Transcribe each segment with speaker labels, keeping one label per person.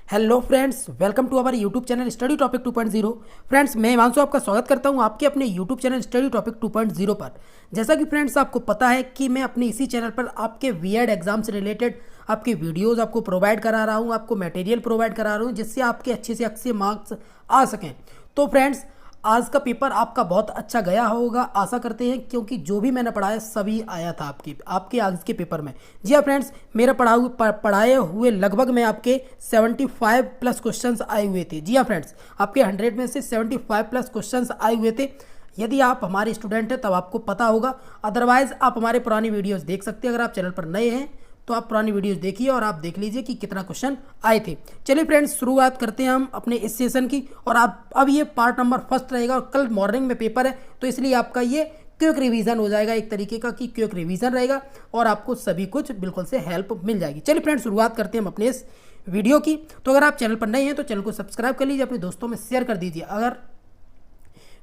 Speaker 1: Hello friends, welcome to our YouTube channel study topic 2.0। Friends, मैं हिमांशु आपका स्वागत करता हूं आपके अपने यूट्यूब चैनल स्टडी टॉपिक 2.0 पर। जैसा कि फ्रेंड्स आपको पता है कि मैं अपने इसी चैनल पर आपके बीएड एग्जाम से रिलेटेड आपके वीडियोस आपको प्रोवाइड करा रहा हूं, आपको मटेरियल प्रोवाइड करा रहा हूं जिससे आपके अच्छे से अच्छे मार्क्स आ सकें। तो फ्रेंड्स, आज का पेपर आपका बहुत अच्छा गया होगा, आशा करते हैं, क्योंकि जो भी मैंने पढ़ाया सभी आया था आपके आज के पेपर में। जी हाँ फ्रेंड्स, मेरा पढ़ाए हुए लगभग में आपके 75 प्लस क्वेश्चंस आए हुए थे। जी हाँ फ्रेंड्स, आपके 100 में से 75 प्लस क्वेश्चंस आए हुए थे। यदि आप हमारे स्टूडेंट हैं तब आपको पता होगा, अदरवाइज आप हमारे पुरानी वीडियोज़ देख सकते हैं। अगर आप चैनल पर नए हैं तो आप पुरानी वीडियोस देखिए और आप देख लीजिए कि कितना क्वेश्चन आए थे। चलिए फ्रेंड्स, शुरुआत करते हैं हम अपने इस सेशन की। और आप अब ये पार्ट नंबर फर्स्ट रहेगा और कल मॉर्निंग में पेपर है, तो इसलिए आपका ये क्विक रिवीजन हो जाएगा, एक तरीके का कि क्विक रिवीजन रहेगा और आपको सभी कुछ बिल्कुल से हेल्प मिल जाएगी। चलिए फ्रेंड्स, शुरुआत करते हैं हम अपने इस वीडियो की। तो अगर आप चैनल पर नए हैं तो चैनल को सब्सक्राइब कर लीजिए, अपने दोस्तों में शेयर कर दीजिए। अगर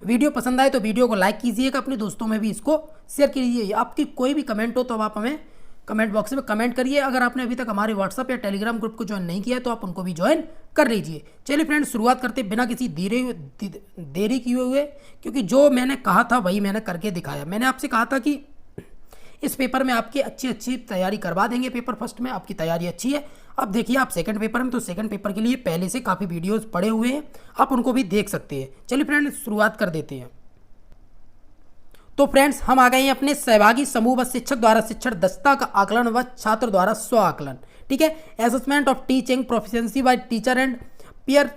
Speaker 1: वीडियो पसंद आए तो वीडियो को लाइक कीजिएगा, अपने दोस्तों में भी इसको शेयर कीजिए। आपकी कोई भी कमेंट हो तो आप हमें कमेंट बॉक्स में कमेंट करिए। अगर आपने अभी तक हमारे व्हाट्सएप या टेलीग्राम ग्रुप को ज्वाइन नहीं किया है तो आप उनको भी ज्वाइन कर लीजिए। चलिए फ्रेंड्स, शुरुआत करते बिना किसी देरी किए हुए, क्योंकि जो मैंने कहा था वही मैंने करके दिखाया। मैंने आपसे कहा था कि इस पेपर में आपकी अच्छी तैयारी करवा देंगे। पेपर फर्स्ट में आपकी तैयारी अच्छी है। अब देखिए आप सेकंड पेपर में, तो सेकंड पेपर के लिए पहले से काफ़ी वीडियोज़ पड़े हुए हैं, आप उनको भी देख सकते हैं। चलिए फ्रेंड्स, शुरुआत कर देते हैं। तो फ्रेंड्स, हम आ गए हैं अपने सहभागी समूह व शिक्षक द्वारा शिक्षण दक्षता का आकलन व छात्र द्वारा स्व आकलन। ठीक है, assessment of teaching proficiency by teacher and peer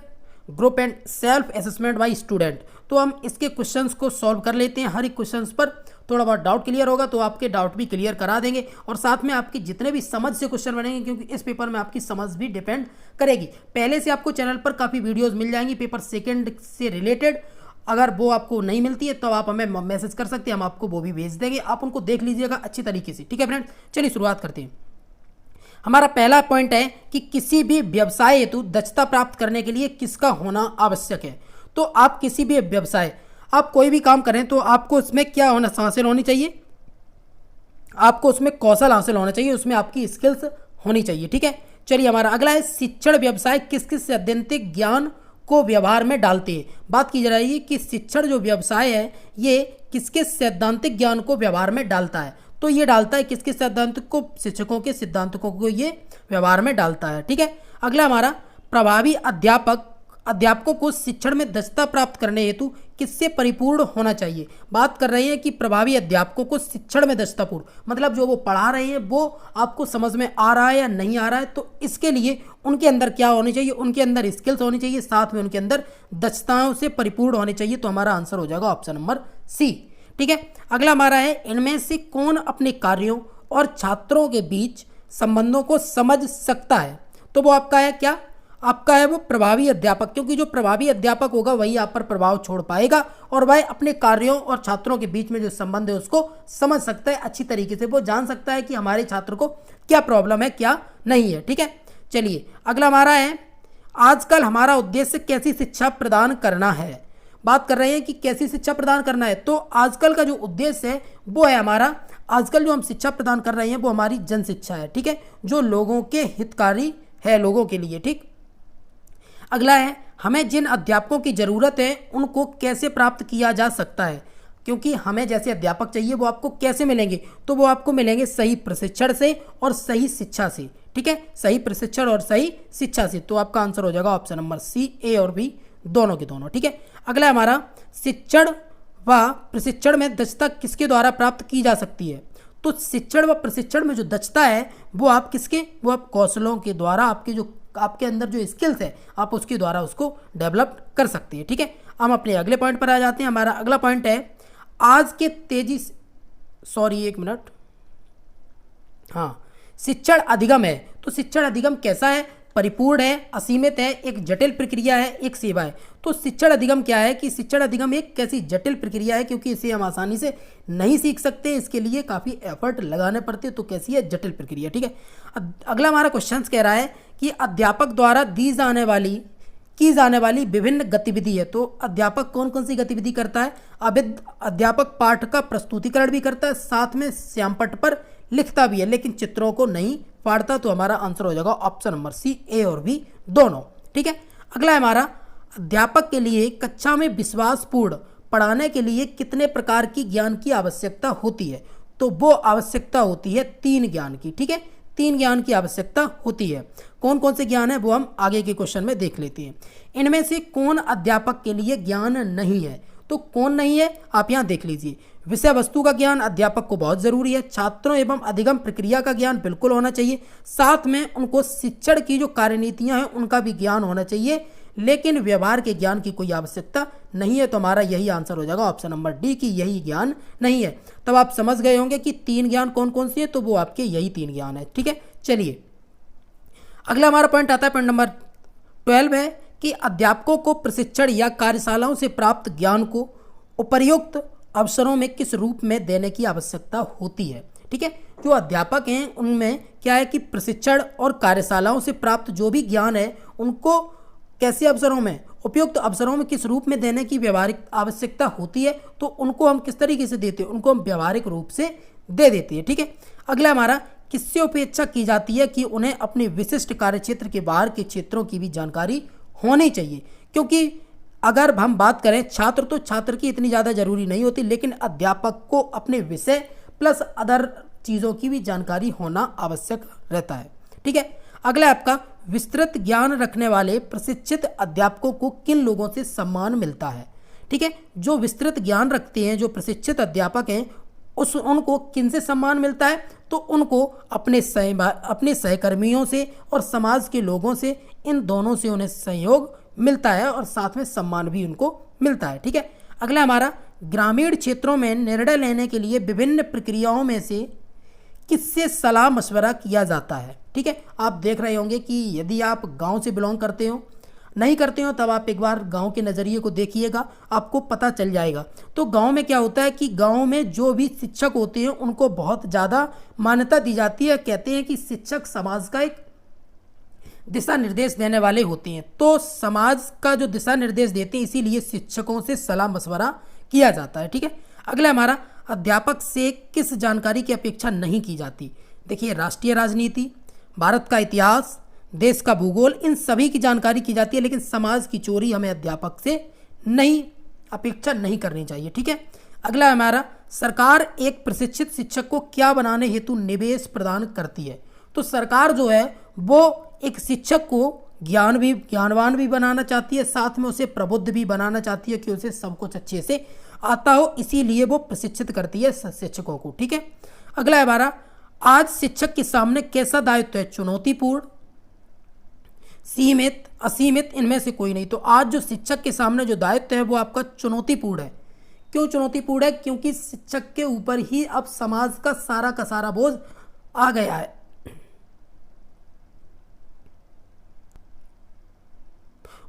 Speaker 1: group and self assessment by student. तो हम इसके क्वेश्चंस को सॉल्व कर लेते हैं। हर एक क्वेश्चंस पर थोड़ा बहुत डाउट क्लियर होगा तो आपके डाउट भी क्लियर करा देंगे, और साथ में आपकी जितने भी समझ से क्वेश्चन बनेंगे, क्योंकि इस पेपर में आपकी समझ भी डिपेंड करेगी। पहले से आपको चैनल पर काफ़ी वीडियोज़ मिल जाएंगी पेपर सेकेंड से रिलेटेड। अगर वो आपको नहीं मिलती है तो आप हमें मैसेज कर सकते हैं, हम आपको वो भी भेज देंगे, आप उनको देख लीजिएगा अच्छी तरीके से। ठीक है फ्रेंड्स, चलिए शुरुआत करते हैं। हमारा पहला पॉइंट है कि किसी भी व्यवसाय हेतु दक्षता प्राप्त करने के लिए किसका होना आवश्यक है। तो आप किसी भी व्यवसाय, आप कोई भी काम करें तो आपको उसमें क्या होना हासिल होनी चाहिए, आपको उसमें कौशल हासिल होना चाहिए, उसमें आपकी स्किल्स होनी चाहिए। ठीक है, चलिए हमारा अगला है शिक्षण व्यवसाय किस किस सैद्धांतिक ज्ञान को व्यवहार में डालते हैं। बात की जा रही है कि शिक्षण जो व्यवसाय है ये किसके सैद्धांतिक ज्ञान को व्यवहार में डालता है। तो ये डालता है किसके सिद्धांत को, शिक्षकों के सिद्धांतों को ये व्यवहार में डालता है। ठीक है, अगला हमारा प्रभावी अध्यापकों को शिक्षण में दक्षता प्राप्त करने हेतु किससे परिपूर्ण होना चाहिए। बात कर रहे हैं कि प्रभावी अध्यापकों को शिक्षण में दक्षतापूर्ण, मतलब जो वो पढ़ा रहे हैं वो आपको समझ में आ रहा है या नहीं आ रहा है, तो इसके लिए उनके अंदर क्या होनी चाहिए, उनके अंदर स्किल्स होनी चाहिए, साथ में उनके अंदर दक्षताओं से परिपूर्ण होने चाहिए। तो हमारा आंसर हो जाएगा ऑप्शन नंबर सी। ठीक है, अगला हमारा है इनमें से कौन अपने कार्यों और छात्रों के बीच संबंधों को समझ सकता है। तो वो आपका है क्या, आपका है वो प्रभावी अध्यापक, क्योंकि जो प्रभावी अध्यापक होगा वही आप पर प्रभाव छोड़ पाएगा और वह अपने कार्यों और छात्रों के बीच में जो संबंध है उसको समझ सकता है अच्छी तरीके से। वो जान सकता है कि हमारे छात्र को क्या प्रॉब्लम है क्या नहीं है। ठीक है, चलिए अगला हमारा है आजकल हमारा उद्देश्य कैसी शिक्षा प्रदान करना है। बात कर रहे हैं कि कैसी शिक्षा प्रदान करना है। तो आजकल का जो उद्देश्य है वो है हमारा, आजकल जो हम शिक्षा प्रदान कर रहे हैं वो हमारी जन शिक्षा है। ठीक है, जो लोगों के हितकारी है, लोगों के लिए। ठीक, अगला है हमें जिन अध्यापकों की ज़रूरत है उनको कैसे प्राप्त किया जा सकता है, क्योंकि हमें जैसे अध्यापक चाहिए वो आपको कैसे मिलेंगे, तो वो आपको मिलेंगे सही प्रशिक्षण से और सही शिक्षा से। ठीक है, सही प्रशिक्षण और सही शिक्षा से। तो आपका आंसर हो जाएगा ऑप्शन नंबर सी, ए और बी दोनों के दोनों। ठीक है, अगला हमारा शिक्षण व प्रशिक्षण में दक्षता किसके द्वारा प्राप्त की जा सकती है। तो शिक्षण व प्रशिक्षण में जो दक्षता है वो आप किसके, वो आप कौशलों के द्वारा, आपके अंदर जो स्किल्स है आप उसके द्वारा उसको डेवलप कर सकते हैं। ठीक है, हम अपने अगले पॉइंट पर आ जाते हैं। हमारा अगला पॉइंट है आज के शिक्षण अधिगम है। तो शिक्षण अधिगम कैसा है, परिपूर्ण है, असीमित है, एक जटिल प्रक्रिया है, एक सेवा है। तो शिक्षण अधिगम क्या है कि शिक्षण अधिगम एक कैसी जटिल प्रक्रिया है, क्योंकि इसे हम आसानी से नहीं सीख सकते, इसके लिए काफ़ी एफर्ट लगाने पड़ते हैं। तो कैसी है, जटिल प्रक्रिया। ठीक है, अगला हमारा क्वेश्चन कह रहा है कि अध्यापक द्वारा की जाने वाली विभिन्न गतिविधि है। तो अध्यापक कौन कौन सी गतिविधि करता है, अध्यापक पाठ का प्रस्तुतिकरण भी करता है, साथ में श्यामपट्ट पर लिखता भी है, लेकिन चित्रों को नहीं फाड़ता। तो हमारा आंसर हो जाएगा ऑप्शन नंबर सी, ए और बी दोनों। ठीक है। अगला है हमारा, अध्यापक के लिए कक्षा में विश्वासपूर्ण पढ़ाने के लिए कितने प्रकार की ज्ञान की आवश्यकता होती है? तो वो आवश्यकता होती है 3 ज्ञान की, ठीक है। 3 ज्ञान की आवश्यकता होती है। कौन कौन से ज्ञान है वो हम आगे के क्वेश्चन में देख लेते हैं। इनमें से कौन अध्यापक के लिए ज्ञान नहीं है? तो कौन नहीं है आप यहाँ देख लीजिए। विषय वस्तु का ज्ञान अध्यापक को बहुत जरूरी है। छात्रों एवं अधिगम प्रक्रिया का ज्ञान बिल्कुल होना चाहिए। साथ में उनको शिक्षण की जो कार्यनीतियां हैं उनका भी ज्ञान होना चाहिए, लेकिन व्यवहार के ज्ञान की कोई आवश्यकता नहीं है। तो हमारा यही आंसर हो जाएगा ऑप्शन नंबर डी की यही ज्ञान नहीं है। तब आप समझ गए होंगे कि 3 ज्ञान कौन कौन सी है, तो वो आपके यही 3 ज्ञान है, ठीक है। चलिए अगला हमारा पॉइंट आता है, पॉइंट नंबर 12 है कि अध्यापकों को प्रशिक्षण या कार्यशालाओं से प्राप्त ज्ञान को उपर्युक्त अवसरों में किस रूप में देने की आवश्यकता होती है, ठीक है। जो अध्यापक हैं उनमें क्या है कि प्रशिक्षण और कार्यशालाओं से प्राप्त जो भी ज्ञान है उनको कैसे अवसरों में, उपयुक्त अवसरों में किस रूप में देने की व्यवहारिक आवश्यकता होती है, तो उनको हम किस तरीके से देते हैं, उनको हम व्यवहारिक रूप से दे देते हैं, ठीक है। अगला हमारा, किससे अपेक्षा की जाती है कि उन्हें अपने विशिष्ट कार्यक्षेत्र के बाहर के क्षेत्रों की भी जानकारी होनी चाहिए? क्योंकि अगर हम बात करें छात्र, तो छात्र की इतनी ज़्यादा जरूरी नहीं होती, लेकिन अध्यापक को अपने विषय प्लस अदर चीज़ों की भी जानकारी होना आवश्यक रहता है, ठीक है। अगला आपका, विस्तृत ज्ञान रखने वाले प्रशिक्षित अध्यापकों को किन लोगों से सम्मान मिलता है? ठीक है, जो विस्तृत ज्ञान रखते हैं, जो प्रशिक्षित अध्यापक हैं, उनको किन से सम्मान मिलता है? तो उनको अपने सहकर्मियों से और समाज के लोगों से, इन दोनों से उन्हें सहयोग मिलता है और साथ में सम्मान भी उनको मिलता है, ठीक है। अगला हमारा, ग्रामीण क्षेत्रों में निर्णय लेने के लिए विभिन्न प्रक्रियाओं में से किससे सलाह मशवरा किया जाता है? ठीक है, आप देख रहे होंगे कि यदि आप गांव से बिलोंग करते हो, नहीं करते हो, तब आप एक बार गांव के नज़रिए को देखिएगा, आपको पता चल जाएगा। तो गांव में क्या होता है कि गांव में जो भी शिक्षक होते हैं उनको बहुत ज़्यादा मान्यता दी जाती है। कहते हैं कि शिक्षक समाज का एक दिशा निर्देश देने वाले होते हैं। तो समाज का जो दिशा निर्देश देते हैं, इसीलिए शिक्षकों से सलाह मशवरा किया जाता है, ठीक है। अगला हमारा, अध्यापक से किस जानकारी की अपेक्षा नहीं की जाती? देखिए, राष्ट्रीय राजनीति, भारत का इतिहास, देश का भूगोल, इन सभी की जानकारी की जाती है, लेकिन समाज की चोरी हमें अध्यापक से नहीं अपेक्षा नहीं करनी चाहिए, ठीक है। अगला हमारा, सरकार एक प्रशिक्षित शिक्षक को क्या बनाने हेतु निवेश प्रदान करती है? तो सरकार जो है वो एक शिक्षक को ज्ञानवान भी बनाना चाहती है, साथ में उसे प्रबुद्ध भी बनाना चाहती है कि उसे सब कुछ अच्छे से आता हो, इसीलिए वो प्रशिक्षित करती है शिक्षकों को, ठीक है। अगला है हमारा, आज शिक्षक के सामने कैसा दायित्व है? चुनौतीपूर्ण, सीमित, असीमित, इनमें से कोई नहीं। तो आज जो शिक्षक के सामने जो दायित्व है वो आपका चुनौतीपूर्ण है। क्यों चुनौतीपूर्ण है? क्योंकि शिक्षक के ऊपर ही अब समाज का सारा बोझ आ गया है।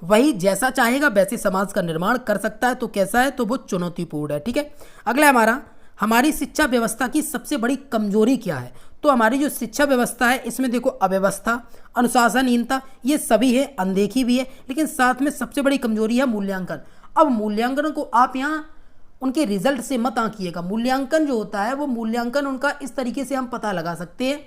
Speaker 1: वही जैसा चाहेगा वैसे समाज का निर्माण कर सकता है। तो कैसा है? तो वो चुनौतीपूर्ण है, ठीक है। अगला हमारा, हमारी शिक्षा व्यवस्था की सबसे बड़ी कमजोरी क्या है? तो हमारी जो शिक्षा व्यवस्था है इसमें देखो, अव्यवस्था, अनुशासनहीनता, ये सभी है, अनदेखी भी है, लेकिन साथ में सबसे बड़ी कमजोरी है मूल्यांकन। अब मूल्यांकन को आप यहाँ उनके रिजल्ट से मत आंकिएगा। मूल्यांकन जो होता है वो मूल्यांकन उनका इस तरीके से हम पता लगा सकते हैं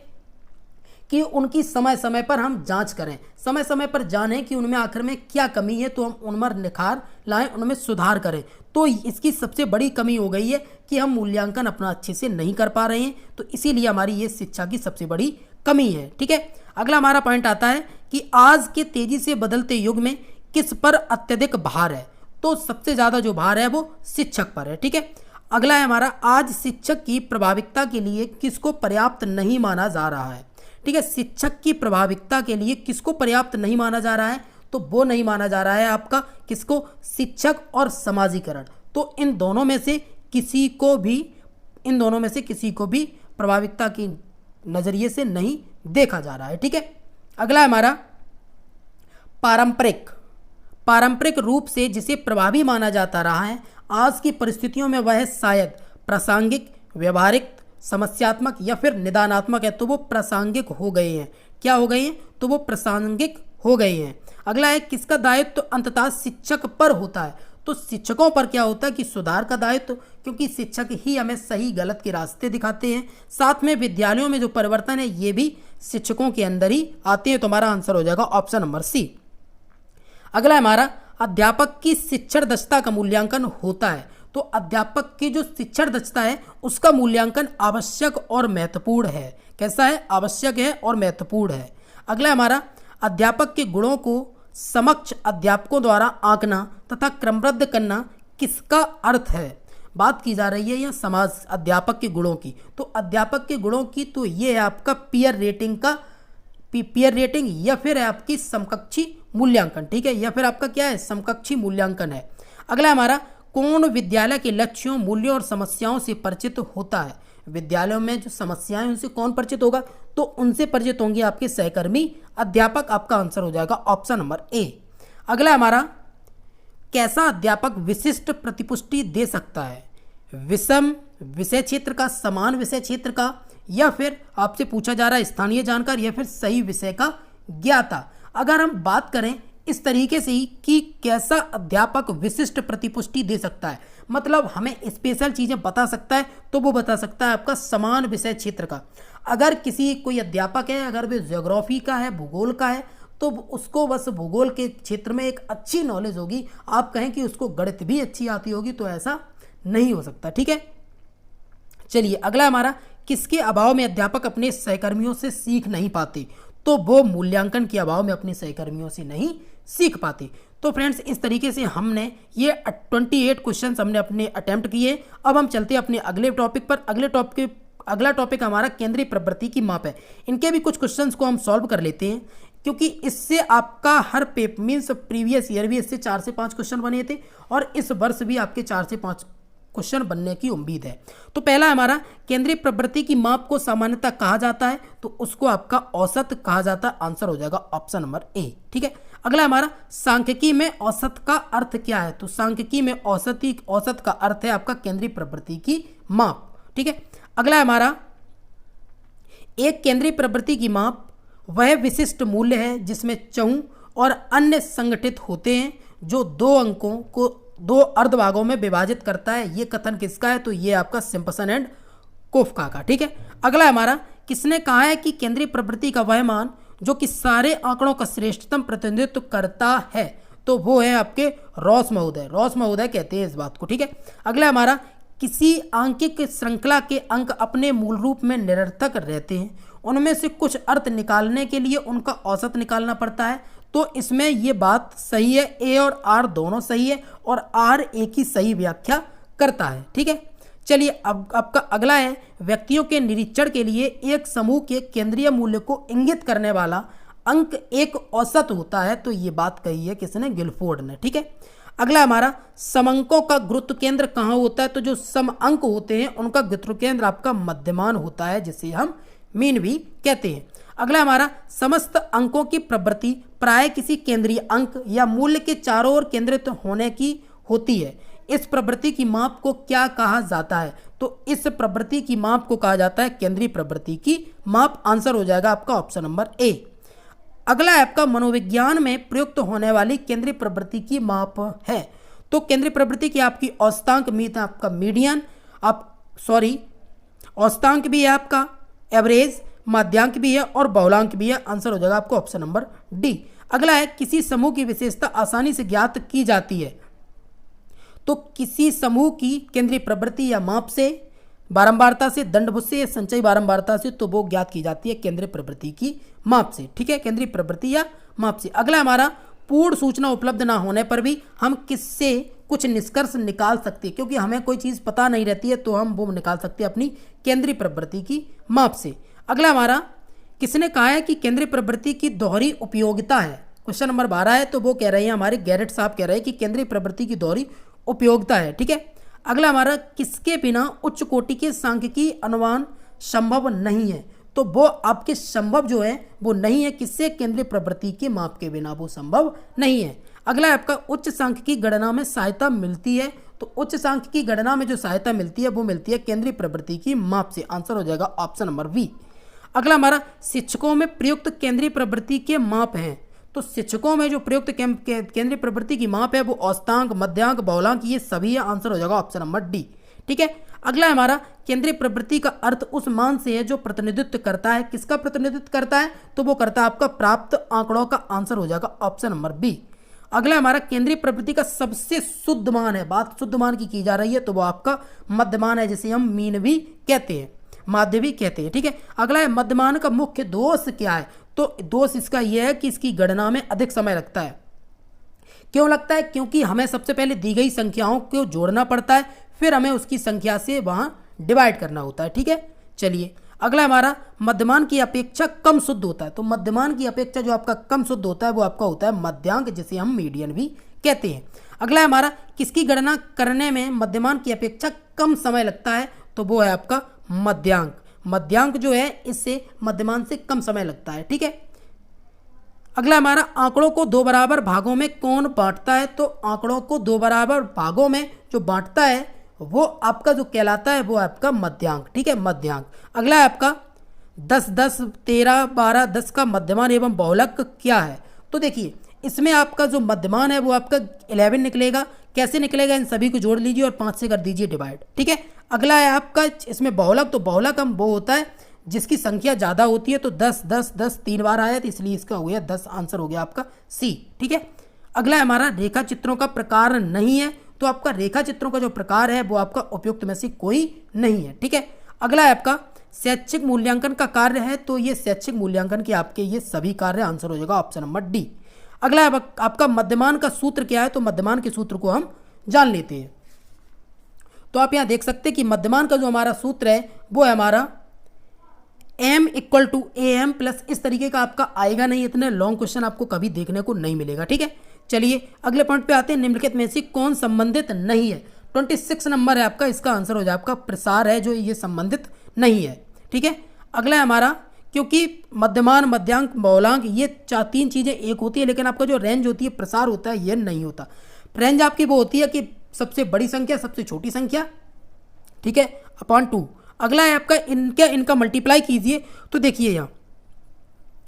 Speaker 1: कि उनकी समय समय पर हम जांच करें, समय समय पर जानें कि उनमें आखिर में क्या कमी है, तो हम उनमें निखार लाएं, उनमें सुधार करें। तो इसकी सबसे बड़ी कमी हो गई है कि हम मूल्यांकन अपना अच्छे से नहीं कर पा रहे हैं, तो इसीलिए हमारी ये शिक्षा की सबसे बड़ी कमी है, ठीक है। अगला हमारा पॉइंट आता है कि आज के तेजी से बदलते युग में किस पर अत्यधिक भार है? तो सबसे ज़्यादा जो भार है वो शिक्षक पर है, ठीक है। अगला है हमारा, आज शिक्षक की प्रभाविकता के लिए किसको पर्याप्त नहीं माना जा रहा है? ठीक है, शिक्षक की प्रभाविकता के लिए किसको पर्याप्त नहीं माना जा रहा है? तो वो नहीं माना जा रहा है आपका किसको? शिक्षक और समाजीकरण। तो इन दोनों में से किसी को भी प्रभाविकता की नजरिए से नहीं देखा जा रहा है, ठीक है। अगला हमारा, पारंपरिक रूप से जिसे प्रभावी माना जाता रहा है, आज की परिस्थितियों में वह शायद प्रासंगिक, व्यवहारिक, समस्यात्मक या फिर निदानात्मक है। तो वो प्रासंगिक हो गए हैं। क्या हो गए हैं? तो वो प्रासंगिक हो गए हैं। अगला है, किसका दायित्व तो अंततः शिक्षक पर होता है? तो शिक्षकों पर क्या होता है कि सुधार का दायित्व, क्योंकि शिक्षक ही हमें सही गलत के रास्ते दिखाते हैं। साथ में विद्यालयों में जो परिवर्तन है ये भी शिक्षकों के अंदर ही आते हैं। तो हमारा आंसर हो जाएगा ऑप्शन नंबर सी। अगला है हमारा अध्यापक की शिक्षण दक्षता का मूल्यांकन होता है। तो अध्यापक की जो शिक्षण दक्षता है उसका मूल्यांकन आवश्यक और महत्वपूर्ण है। कैसा है? आवश्यक है और महत्वपूर्ण है। अगला हमारा अध्यापक के गुणों को समक्ष अध्यापकों द्वारा आंकना तथा क्रमबद्ध करना किसका अर्थ है? बात की जा रही है यह समाज अध्यापक के गुणों की। तो अध्यापक के गुणों की तो ये है आपका पीयर रेटिंग या फिर है आपकी समकक्षी मूल्यांकन। ठीक है, या फिर आपका क्या है? समकक्षी मूल्यांकन है। अगला हमारा कौन विद्यालय के लक्ष्यों, मूल्यों और समस्याओं से परिचित होता है? विद्यालयों में जो समस्याएं उनसे कौन परिचित होगा? तो उनसे परिचित होंगे आपके सहकर्मी अध्यापक। आपका आंसर हो जाएगा ऑप्शन नंबर ए। अगला हमारा कैसा अध्यापक विशिष्ट प्रतिपुष्टि दे सकता है? विषम विषय क्षेत्र का, समान विषय क्षेत्र का, या फिर आपसे पूछा जा रहा है स्थानीय जानकार, या फिर सही विषय का ज्ञाता। अगर हम बात करें इस तरीके से ही कि कैसा अध्यापक विशिष्ट प्रतिपुष्टि दे सकता है, मतलब हमें स्पेशल चीज़ें बता सकता है, तो वो बता सकता है आपका समान विषय क्षेत्र का। अगर कोई अध्यापक है, अगर वे ज्योग्राफी का है, भूगोल का है, तो उसको बस भूगोल के क्षेत्र में एक अच्छी नॉलेज होगी। आप कहें कि उसको गणित भी अच्छी आती होगी, तो ऐसा नहीं हो सकता। ठीक है, चलिए अगला हमारा किसके अभाव में अध्यापक अपने सहकर्मियों से सीख नहीं पाते? तो वो मूल्यांकन के अभाव में अपने सहकर्मियों से नहीं सीख पाते। तो फ्रेंड्स इस तरीके से हमने ये 28 क्वेश्चन हमने अपने अटेम्प्ट किए। अब हम चलते हैं अपने अगले टॉपिक पर। अगला टॉपिक हमारा केंद्रीय प्रवृत्ति की माप है। इनके भी कुछ क्वेश्चंस को हम सॉल्व कर लेते हैं, क्योंकि इससे आपका हर पेपर मीन्स प्रीवियस ईयर भी इससे 4 से 5 क्वेश्चन बने थे, और इस वर्ष भी आपके 4 से 5 क्वेश्चन बनने की उम्मीद है। तो पहला हमारा केंद्रीय प्रवृत्ति की माप को सामान्यतः कहा जाता है, तो उसको आपका औसत कहा जाता है। आंसर हो जाएगा ऑप्शन नंबर ए। ठीक है, अगला हमारा सांख्यिकी में औसत का अर्थ क्या है? तो सांख्यिकी में औसत का अर्थ है आपका केंद्रीय प्रवृत्ति की माप। ठीक है, अगला हमारा एक केंद्रीय प्रवृत्ति की माप वह विशिष्ट मूल्य है जिसमें चौं और अन्य संगठित होते हैं, जो 2 अंकों को 2 अर्धभागों में विभाजित करता है। ये कथन किसका है? तो ये आपका सिम्पसन एंड कोफका का। ठीक है, अगला हमारा किसने कहा है कि केंद्रीय प्रवृत्ति का वह मान जो कि सारे आंकड़ों का श्रेष्ठतम प्रतिनिधित्व करता है? तो वो है आपके रॉस महोदय कहते हैं इस बात को। ठीक है, अगला हमारा किसी आंकिक श्रृंखला के अंक अपने मूल रूप में निरर्थक रहते हैं, उनमें से कुछ अर्थ निकालने के लिए उनका औसत निकालना पड़ता है। तो इसमें ये बात सही है, ए और आर दोनों सही है, और आर एक ही सही व्याख्या करता है। ठीक है, चलिए अब आपका अगला है व्यक्तियों के निरीक्षण के लिए एक समूह के केंद्रीय मूल्य को इंगित करने वाला अंक एक औसत होता है। तो ये बात कही है किसने? गिलफोर्ड ने। ठीक है, अगला हमारा समअंकों का गुरुत्व केंद्र कहाँ होता है? तो जो सम अंक होते हैं उनका गुरुत्व केंद्र आपका मध्यमान होता है, जिसे हम मीन भी कहते हैं। अगला हमारा समस्त अंकों की प्रवृत्ति प्राय किसी केंद्रीय अंक या मूल्य के चारों ओर केंद्रित होने की होती है। इस प्रवृत्ति की माप को क्या कहा जाता है? तो इस प्रवृत्ति की माप को कहा जाता है केंद्रीय प्रवृत्ति की माप। आंसर हो जाएगा आपका ऑप्शन नंबर ए। अगला है आपका मनोविज्ञान में प्रयुक्त होने वाली केंद्रीय प्रवृत्ति की माप है। तो केंद्रीय प्रवृत्ति की आपकी औसतांक आपका मीडियन, औसतांक भी है आपका, एवरेज, माध्यांक भी है और बहुलांक भी है। आंसर हो जाएगा आपको ऑप्शन नंबर डी। अगला है किसी समूह की विशेषता आसानी से ज्ञात की जाती है। तो किसी समूह की केंद्रीय प्रवृत्ति या माप से, बारंबारता से, दंडभुज से या संचयी बारंबारता से, तो वो ज्ञात की जाती है केंद्रीय प्रवृत्ति की माप से। ठीक है, केंद्रीय प्रवृत्ति या माप से। अगला हमारा पूर्ण सूचना उपलब्ध ना होने पर भी हम किससे कुछ निष्कर्ष निकाल सकते हैं, क्योंकि हमें कोई चीज़ पता नहीं रहती है तो हम वो निकाल सकते हैं अपनी केंद्रीय प्रवृत्ति की माप से। अगला हमारा किसने कहा है कि केंद्रीय प्रवृत्ति की दोहरी उपयोगिता है? क्वेश्चन नंबर 12 है, तो वो कह रहे हैं हमारे गैरेट साहब कह रहे हैं कि केंद्रीय प्रवृत्ति की दोहरी उपयोगिता है। ठीक है, अगला हमारा किसके बिना उच्च कोटि के सांख्यिकी अनुमान संभव नहीं है? तो वो आपके संभव जो है वो नहीं है, किससे? केंद्रीय प्रवृत्ति के माप के बिना वो संभव नहीं है। अगला है आपका उच्च सांख्यिकी गणना में सहायता मिलती है। तो उच्च सांख्यिकी गणना में जो सहायता मिलती है वो मिलती है केंद्रीय प्रवृत्ति की माप से। आंसर हो जाएगा ऑप्शन नंबर बी। अगला हमारा शिक्षकों में प्रयुक्त केंद्रीय प्रवृत्ति के माप हैं। तो शिक्षकों में जो प्रयुक्त केंद्रीय प्रवृत्ति की माप है वो औसतांक, मध्यांक, बहुलांक, ये सभी है। आंसर हो जाएगा ऑप्शन नंबर डी। ठीक है, अगला हमारा केंद्रीय प्रवृत्ति का अर्थ उस मान से है जो प्रतिनिधित्व करता है। किसका प्रतिनिधित्व करता है? तो वो करता है आपका प्राप्त आंकड़ों का। आंसर हो जाएगा ऑप्शन नंबर बी। अगला हमारा केंद्रीय प्रवृत्ति का सबसे शुद्ध मान है, बात शुद्ध मान की जा रही है, तो वो आपका मध्यमान है, जिसे हम मीन भी कहते हैं, माध्य भी कहते हैं। ठीक है, अगला है मध्यमान का मुख्य दोष क्या है, तो दोष इसका यह है कि इसकी गणना में अधिक समय लगता है। क्यों लगता है? क्योंकि हमें सबसे पहले दी गई संख्याओं को जोड़ना पड़ता है, फिर हमें उसकी संख्या से वहां डिवाइड करना होता है। ठीक है, चलिए अगला हमारा मध्यमान की अपेक्षा कम शुद्ध होता है, तो मध्यमान की अपेक्षा जो आपका कम शुद्ध होता है वो आपका होता है मध्यांक, जिसे हम मीडियन भी कहते हैं। अगला हमारा किसकी गणना करने में मध्यमान की अपेक्षा कम समय लगता है, तो वो है आपका मध्यांक। मध्यांक जो है इससे मध्यमान से कम समय लगता है। ठीक है, अगला हमारा आंकड़ों को दो बराबर भागों में कौन बांटता है, तो आंकड़ों को दो बराबर भागों में जो बांटता है वो आपका जो कहलाता है वो आपका मध्यांक। ठीक है, मध्यांक। अगला है आपका 10, 10, 13, 12, 10 का मध्यमान एवं बहुलक क्या है, तो देखिए इसमें आपका जो मध्यमान है वो आपका 11 निकलेगा। कैसे निकलेगा? इन सभी को जोड़ लीजिए और 5 से कर दीजिए डिवाइड। ठीक है, अगला है आपका इसमें बहुलक, तो बहुलक हम वो होता है जिसकी संख्या ज़्यादा होती है, तो 10, 10, 10 3 बार आया, तो इसलिए इसका हो गया 10, आंसर हो गया आपका सी। ठीक है, अगला है हमारा रेखा चित्रों का प्रकार नहीं है, तो आपका रेखा चित्रों का जो प्रकार है वो आपका उपयुक्त में से कोई नहीं है। ठीक है, अगला है आपका शैक्षिक मूल्यांकन का कार्य है, तो ये शैक्षिक मूल्यांकन के आपके ये सभी कार्य, आंसर हो जाएगा ऑप्शन नंबर डी। अगला है आपका मध्यमान का सूत्र क्या है, तो मध्यमान के सूत्र को हम जान लेते हैं। तो आप यहाँ देख सकते हैं कि मध्यमान का जो हमारा सूत्र है वो है हमारा m equal to A M plus, इस तरीके का आपका आएगा नहीं, इतने लॉन्ग क्वेश्चन आपको कभी देखने को नहीं मिलेगा। ठीक है, चलिए अगले पॉइंट पे आते हैं। निम्नलिखित में से कौन संबंधित नहीं है, 26 नंबर है आपका, इसका आंसर हो जाए आपका प्रसार है, जो ये संबंधित नहीं है। ठीक है, अगला है हमारा, क्योंकि मध्यमान, मध्यांक, बहुलांक ये 3 चीजें एक होती है, लेकिन आपका जो रेंज होती है, प्रसार होता है, ये नहीं होता। रेंज आपकी वो होती है कि सबसे बड़ी संख्या, सबसे छोटी संख्या, ठीक है, अपॉन 2। अगला है आपका इनका मल्टीप्लाई कीजिए, तो देखिए यहाँ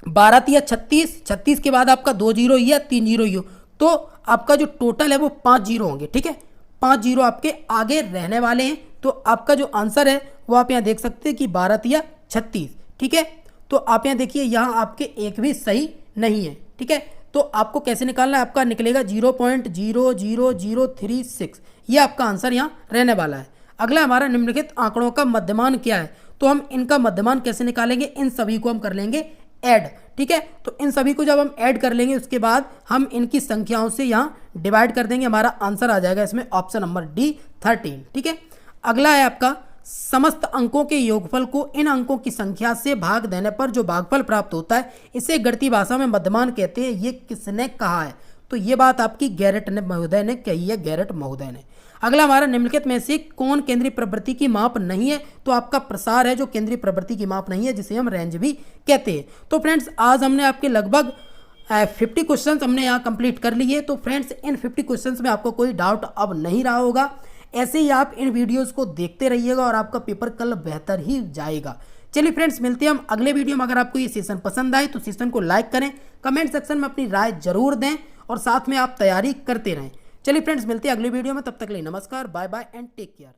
Speaker 1: 12 या 36, 36 के बाद आपका 2 जीरो या 3 जीरो ही हो, तो आपका जो टोटल है वो 5 जीरो होंगे। ठीक है, 5 जीरो आपके आगे रहने वाले हैं, तो आपका जो आंसर है वो आप यहाँ देख सकते हैं कि 12 या 36। ठीक है, तो आप यहाँ देखिए यहाँ आपके एक भी सही नहीं है। ठीक है, तो आपको कैसे निकालना है, आपका निकलेगा 0.00036, ये आपका आंसर यहाँ रहने वाला है। अगला हमारा निम्नलिखित आंकड़ों का मध्यमान क्या है, तो हम इनका मध्यमान कैसे निकालेंगे, इन सभी को हम कर लेंगे ऐड। ठीक है, तो इन सभी को जब हम ऐड कर लेंगे उसके बाद हम इनकी संख्याओं से यहाँ डिवाइड कर देंगे, हमारा आंसर आ जाएगा इसमें ऑप्शन नंबर डी 13। ठीक है, अगला है आपका समस्त अंकों के योगफल को इन अंकों की संख्या से भाग देने पर जो भागफल प्राप्त होता है, इसे गणितीय भाषा में मध्यमान कहते हैं। ये किसने कहा है, तो ये बात आपकी गैरेट महोदय ने कही है, गैरेट महोदय ने। अगला हमारा निम्नलिखित में से कौन केंद्रीय प्रवृत्ति की माप नहीं है, तो आपका प्रसार है जो केंद्रीय प्रवृत्ति की माप नहीं है, जिसे हम रेंज भी कहते हैं। तो फ्रेंड्स आज हमने आपके लगभग 50 क्वेश्चन हमने यहाँ कंप्लीट कर लिए। तो फ्रेंड्स इन 50 क्वेश्चन में आपको कोई डाउट अब नहीं रहा होगा, ऐसे ही आप इन वीडियोस को देखते रहिएगा और आपका पेपर कल बेहतर ही जाएगा। चलिए फ्रेंड्स मिलते हैं हम अगले वीडियो में। अगर आपको ये सेशन पसंद आए तो सेशन को लाइक करें, कमेंट सेक्शन में अपनी राय जरूर दें और साथ में आप तैयारी करते रहें। चलिए फ्रेंड्स मिलते हैं अगले वीडियो में, तब तक के लिए नमस्कार, bye bye and take care.